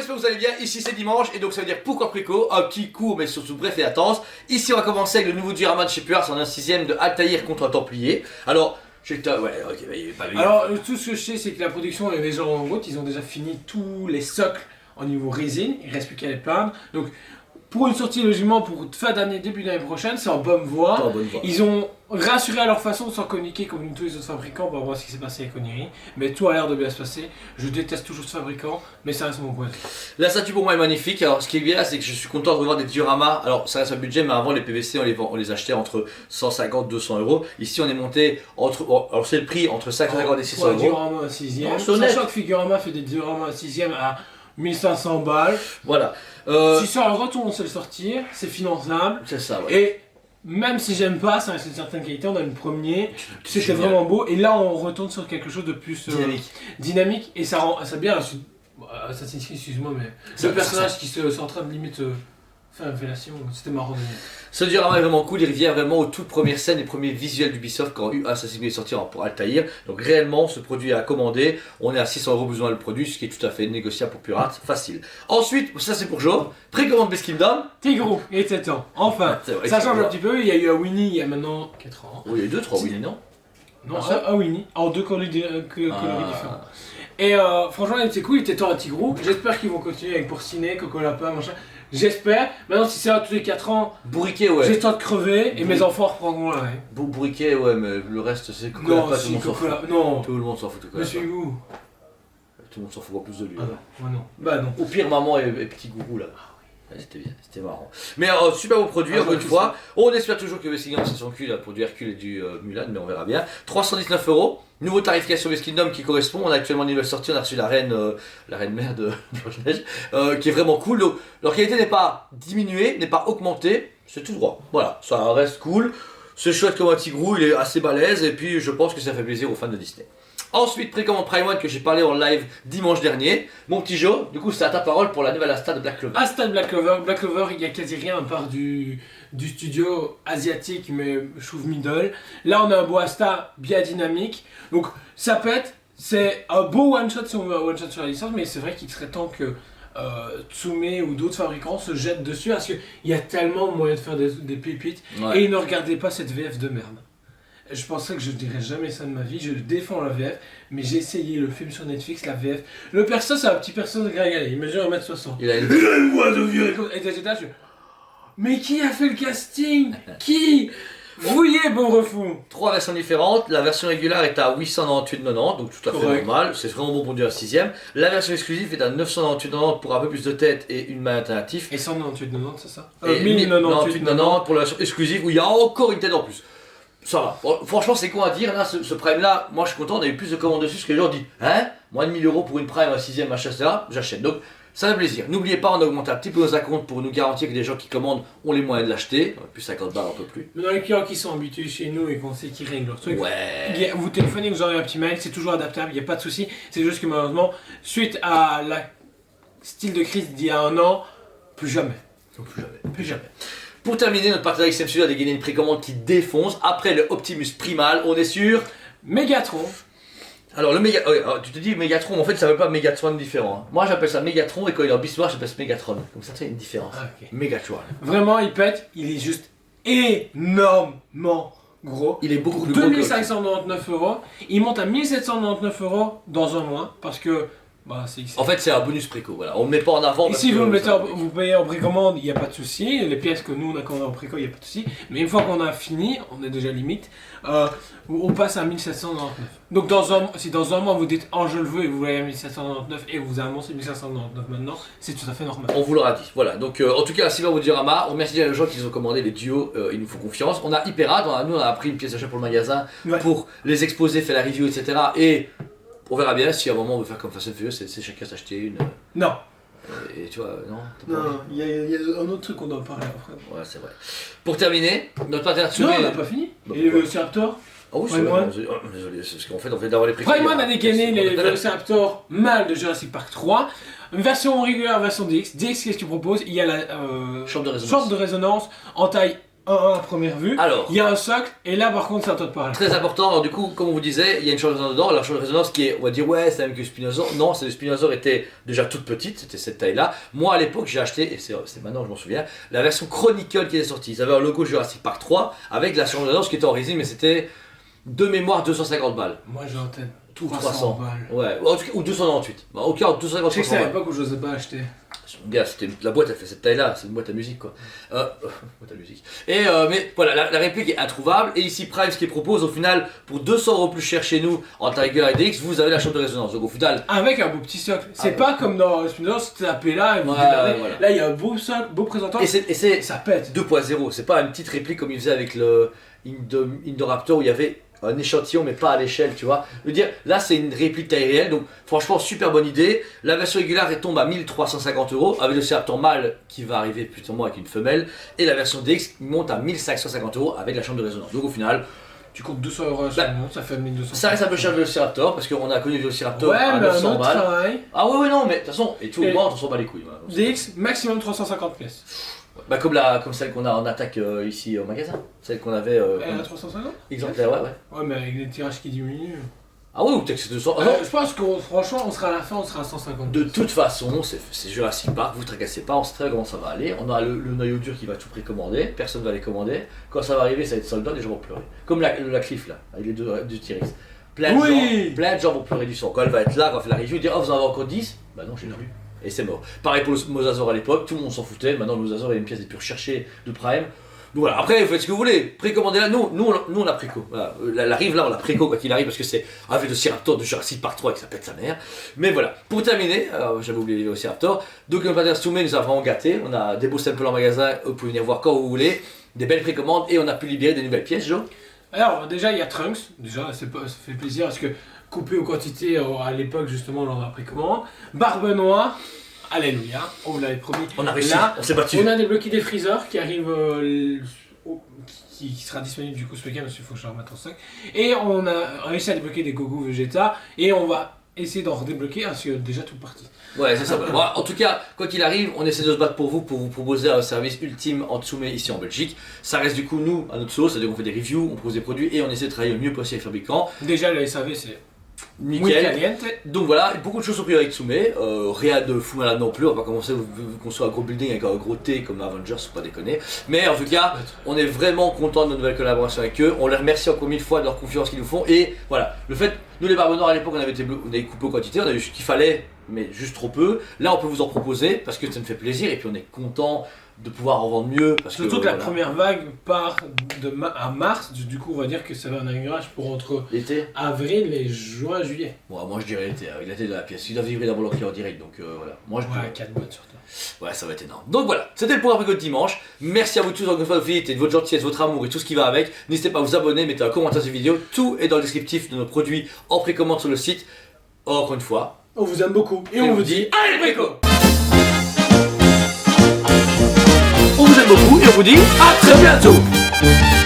j'espère que vous allez bien. Ici c'est dimanche et donc ça veut dire pourquoi préco, un petit cours mais surtout bref et intense. Ici on va commencer avec le nouveau diorama de chez Puars en un 6ème de Altaïr contre un Templier. Alors, ouais, ok, bah, il est pas bien. Alors, tout ce que je sais, c'est que la production est déjà en route. Ils ont déjà fini tous les socles au niveau résine. Il ne reste plus qu'à les peindre. Donc, pour une sortie logiquement pour fin d'année, début d'année prochaine, c'est en bonne voie. Ils ont rassuré à leur façon sans communiquer comme tous les autres fabricants pour voir ce qui s'est passé avec Oniri. Mais tout a l'air de bien se passer. Je déteste toujours ce fabricant, mais ça reste mon point de vue. La statue pour moi est magnifique. Alors ce qui est bien, c'est que je suis content de revoir des dioramas. Alors ça reste un budget, mais avant les PVC on les achetait entre 150 et 200 euros. Ici on est monté entre, alors c'est le prix entre 550 et 600 euros. Diorama à 6ème. Sachant que Figurama fait des dioramas à 6ème à 1500 balles. Voilà. 600 euros, tout le monde sait le sortir, c'est finançable. C'est ça, ouais. Et même si j'aime pas, ça reste une certaine qualité. On a le premier, c'était vraiment beau. Et là, on retourne sur quelque chose de plus dynamique. Et ça rend ça bien. Assassin's Creed, excuse-moi, mais ce personnage qui se en train de limite faire une fellation, c'était marrant. Ce diorama est vraiment cool, il revient vraiment aux toutes premières scènes, les premiers visuels d'Ubisoft quand Assassin's Creed est sorti pour Altaïr. Donc réellement, ce produit est à commander. On est à 600 euros besoin de le produit, ce qui est tout à fait négociable pour Puras, facile. Ensuite, ça c'est pour Joe, précommande Best Kingdom. Tigrou, il était temps, enfin. Vrai, ça change un petit peu, il y a eu un Winnie il y a maintenant 4 ans. Oui, il y a eu 2-3 Winnie, non? Non, un Winnie, en deux coloris différents. Et franchement, c'est cool, il était temps à Tigrou. J'espère qu'ils vont continuer avec Porcinet, Coco Lapin, machin. J'espère. Maintenant, si c'est à tous les 4 ans, Bourriquet, ouais. j'ai le temps de crever et mes enfants reprendront la règle. Bourriquet, ouais, mais le reste, c'est Coco Non, Lapin, si, Coco Lapin. Non. Tout le monde s'en fout de Coco Mais Lapin. suis-vous. Tout le monde s'en fout encore plus de lui. Ah non, moi non. Bah non. Au pire, maman et petit gourou là. Ouais, c'était bien, c'était marrant. Mais super beau produit, encore une fois. On espère toujours que Best Kingdom c'est son cul là, pour du Hercule et du Mulan, mais on verra bien. 319 €. Nouveau tarification Best Kingdom qui correspond. On a actuellement une nouvelle sortie, on a reçu la reine mère de Blanche-Neige, qui est vraiment cool. Donc, leur qualité n'est pas diminuée, n'est pas augmentée, c'est tout droit. Voilà, ça reste cool. C'est chouette comme un tigrou, il est assez balèze et puis je pense que ça fait plaisir aux fans de Disney. Ensuite, précommande Prime One que j'ai parlé en live dimanche dernier. Mon petit Joe, du coup c'est à ta parole pour la nouvelle Asta de Black Clover. Asta de Black Clover. Black Clover, il n'y a quasi rien à part du studio asiatique, mais je trouve middle. Là, on a un beau Asta bien dynamique. Donc, ça pète. C'est un beau one-shot si on veut un one-shot sur la licence, mais c'est vrai qu'il serait temps que Tsume ou d'autres fabricants se jettent dessus parce qu'il y a tellement de moyens de faire des pépites. Ouais. Et ne regardez pas cette VF de merde. Je penserais que je dirais jamais ça de ma vie, je défends la VF, mais j'ai essayé le film sur Netflix, la VF. Le perso, c'est un petit perso de gringalet, il mesure 1m60. Il a une voix de vieux. Et j'étais là, mais qui a fait le casting? Qui? Fouillez, pauvre fou. 3 versions différentes, la version régulière est à 898,90, donc tout à fait normal, c'est vraiment bon pour du 6ème. La version exclusive est à 998,90 pour un peu plus de tête et une main alternative. Et 198,90 c'est ça? 1098,90 pour la version exclusive où il y a encore une tête en plus. Ça va. Bon, franchement, c'est con à dire, là, ce Prime là, moi je suis content, on a eu plus de commandes dessus, parce que les gens disent, hein, moins de 1000 € pour une Prime à 6ème, machin, etc. J'achète. Donc, ça fait plaisir. N'oubliez pas, on a augmenté un petit peu nos acomptes pour nous garantir que les gens qui commandent ont les moyens de l'acheter. Plus 50 balles, un peu plus. Mais dans les clients qui sont habitués chez nous et qu'on sait qu'ils règlent leur truc, ouais. Vous téléphonez, vous aurez un petit mail, c'est toujours adaptable, il n'y a pas de souci. C'est juste que malheureusement, suite à la style de crise d'il y a un an, plus jamais. Plus jamais. Pour terminer, notre partenaire XM Studio a dégainé une précommande qui défonce. Après le Optimus Primal, on est sur Megatron. Alors le tu te dis Megatron, mais en fait ça s'appelle pas Megatron différent. Hein. Moi j'appelle ça Megatron et quand il est en bisnoir j'appelle ça Megatron. Donc ça c'est une différence. Ah, okay. Megatron. Vraiment il pète, il est juste énormément gros. Il est beaucoup plus gros. 2599 €. Il monte à 1799 € dans un mois parce que en fait, c'est un bonus préco, voilà. On ne le met pas en avant. Et si vous vous payez en précommande, il n'y a pas de souci. Les pièces que nous on a commandées en préco, il n'y a pas de souci. Mais une fois qu'on a fini, on est déjà limite, on passe à 1799. Donc si dans un mois vous dites je le veux et vous voulez à 1799 et vous annoncez 1799 maintenant, c'est tout à fait normal. On vous l'aura dit, voilà. Donc en tout cas, Silver Diorama, on remercie les gens qui nous ont commandé les duos, ils nous font confiance. On a Hyperad, nous on a pris une pièce d'achat pour le magasin, pour les exposer, faire la review, etc. Et on verra bien si à un moment on veut faire comme Fast and Furious, c'est chacun s'acheter une. Non. Et tu vois, non. Non, il y a un autre truc qu'on doit parler après. Ouais, c'est vrai. Pour terminer, notre partenaire Tsume. Non, on n'a pas fini. Et le Velociraptor. Ah oui, c'est vrai. Désolé, c'est parce qu'en fait on fait d'avoir les prix. Prime One a dégainé les Velociraptor mâles de Jurassic Park 3. Une version régulière, version DX. DX, qu'est-ce que tu proposes? Il y a la chambre de résonance en taille 1 à première vue. Alors. Il y a un socle, et là par contre c'est à toi de parler. Très important, alors du coup, comme on vous disait, il y a une chambre de résonance dedans. La chambre de résonance qui est, on va dire, ouais, c'est la même que le Spinosaur. Non, le Spinosaur était déjà toute petite, c'était cette taille-là. Moi à l'époque, j'ai acheté, et c'est maintenant, je m'en souviens, la version Chronicle qui est sortie. Ils avaient un logo Jurassic Park 3 avec la chambre de résonance qui était en résine, mais c'était de mémoire 250 balles. Moi j'ai en tête Tout 300 balles. Ouais, en tout cas, ou 298. Bah, au cas, 250 Je sais que c'est à balles. l'époque où je n'osais pas acheter. Gars, c'était la boîte, elle fait cette taille-là, c'est une boîte à musique quoi. Boîte à musique. Et mais voilà, la réplique est introuvable. Et ici, Prime, ce qu'il propose, au final, pour 200 € plus cher chez nous en tarif régulier DX, vous avez la chambre de résonance. Donc au final, Avec un beau petit socle. C'est ouais. pas comme dans Spinosaur, c'était tapé là et vous Ouais, démerdez. voilà. Là il y a un beau socle, beau présentant. et c'est Ça pète. 2.0, c'est pas une petite réplique comme il faisait avec le Indoraptor où il y avait un échantillon mais pas à l'échelle, tu vois. Je veux dire, là c'est une réplique taille réelle, donc franchement super bonne idée. La version régulière elle tombe à 1350 € avec le Raptor mâle qui va arriver plus ou moins avec une femelle, et la version DX monte à 1550 € avec la chambre de résonance. Donc au final, Tu comptes 200 € sur le nom, ça fait 1200. ça reste un peu cher le Velociraptor parce qu'on a connu le Velociraptor Ouais, à mais un 900 autre balles. travail. Ah ouais, non, mais de toute façon, et tout le Et- monde, on s'en bat les couilles. Voilà. DX, maximum 350 pièces. Bah, comme celle qu'on a en attaque ici au magasin. Celle qu'on avait Elle comme à 350 exemplaire, ouais, ouais. Ouais, mais avec les tirages qui diminuent. Ah ouais, ou peut-être que c'est 200. Ah non, Je pense que franchement, on sera à la fin, on sera à 150. de toute façon, c'est Jurassic Park, vous tracassez pas, on sait très bien comment ça va aller. On a le noyau dur qui va tout précommander, personne va les commander. Quand ça va arriver, ça va être sold out, les gens vont pleurer. Comme la cliff là, avec les deux T-Rex. Plein de gens vont pleurer du sang. Quand elle va être là, quand elle fait la review, dire oh vous en avez encore 10. Bah non, j'ai plus. Et c'est mort. Pareil pour le Mosasaur à l'époque, tout le monde s'en foutait. Maintenant, le Mosasaur est une pièce des plus recherchées de Prime. Donc voilà, après vous faites ce que vous voulez, précommandez-la, nous on l'a préco, voilà. Elle arrive là, on l'a préco quoi qu'il arrive parce que c'est un Velociraptor de Jurassic Park 3 et que ça pète sa mère. Mais voilà, pour terminer, j'avais oublié les Velociraptors, donc le Pater Soumet nous a vraiment gâté, on a des beaux samples en magasin, vous pouvez venir voir quand vous voulez, des belles précommandes et on a pu libérer des nouvelles pièces, Joe. Alors, déjà, il y a Trunks. Déjà, ça fait plaisir parce que coupé aux quantités à l'époque, justement, lors de la précommande. Barbe Noire. Alléluia, on vous l'avait promis. On a réussi, Là, on s'est battu. on a débloqué des freezers qui arrivent, qui sera disponible du coup ce week-end parce qu'il faut que je le remette en stock. Et on a réussi à débloquer des Gogo Vegeta et on va essayer d'en redébloquer parce que déjà tout parti. Ouais, c'est ça. Voilà. Bon, en tout cas, quoi qu'il arrive, on essaie de se battre pour vous proposer un service ultime en Tsume ici en Belgique. Ça reste du coup nous à notre sauce, c'est-à-dire qu'on fait des reviews, on propose des produits et on essaie de travailler le mieux possible avec les fabricants. Déjà, le SAV c'est muy Nickel. caliente. Donc voilà, beaucoup de choses sont prises avec Tsume, rien de fou malade non plus, on va pas commencer à construire un gros building avec un gros T comme Avengers, faut pas déconner. Mais en tout cas, on est vraiment content de notre nouvelle collaboration avec eux, on les remercie encore 1000 fois de leur confiance qu'ils nous font, et voilà, le fait, nous les Barbes Noires à l'époque on avait coupé aux quantités, on avait eu ce qu'il fallait, mais juste trop peu, là on peut vous en proposer parce que ça me fait plaisir et puis on est content de pouvoir en vendre mieux. Parce Surtout que la voilà. première vague part à mars, du coup on va dire que ça va un améliorage pour entre L'été. avril et juin, juillet. Bon, moi je dirais l'été, avec l'été de la pièce, il doit vivre dans mon local en direct, donc voilà. Moi je Ouais, 4 boîtes surtout. Ouais, ça va être énorme. Donc voilà, c'était le programme Préco de dimanche. Merci à vous tous encore une fois de votre fidélité, de votre gentillesse, votre amour et tout ce qui va avec. N'hésitez pas à vous abonner, mettez un commentaire sur cette vidéo. Tout est dans le descriptif de nos produits en précommande sur le site. Encore une fois, On vous aime beaucoup et on vous dit allez Préco! On vous aime beaucoup et on vous dit à très bientôt!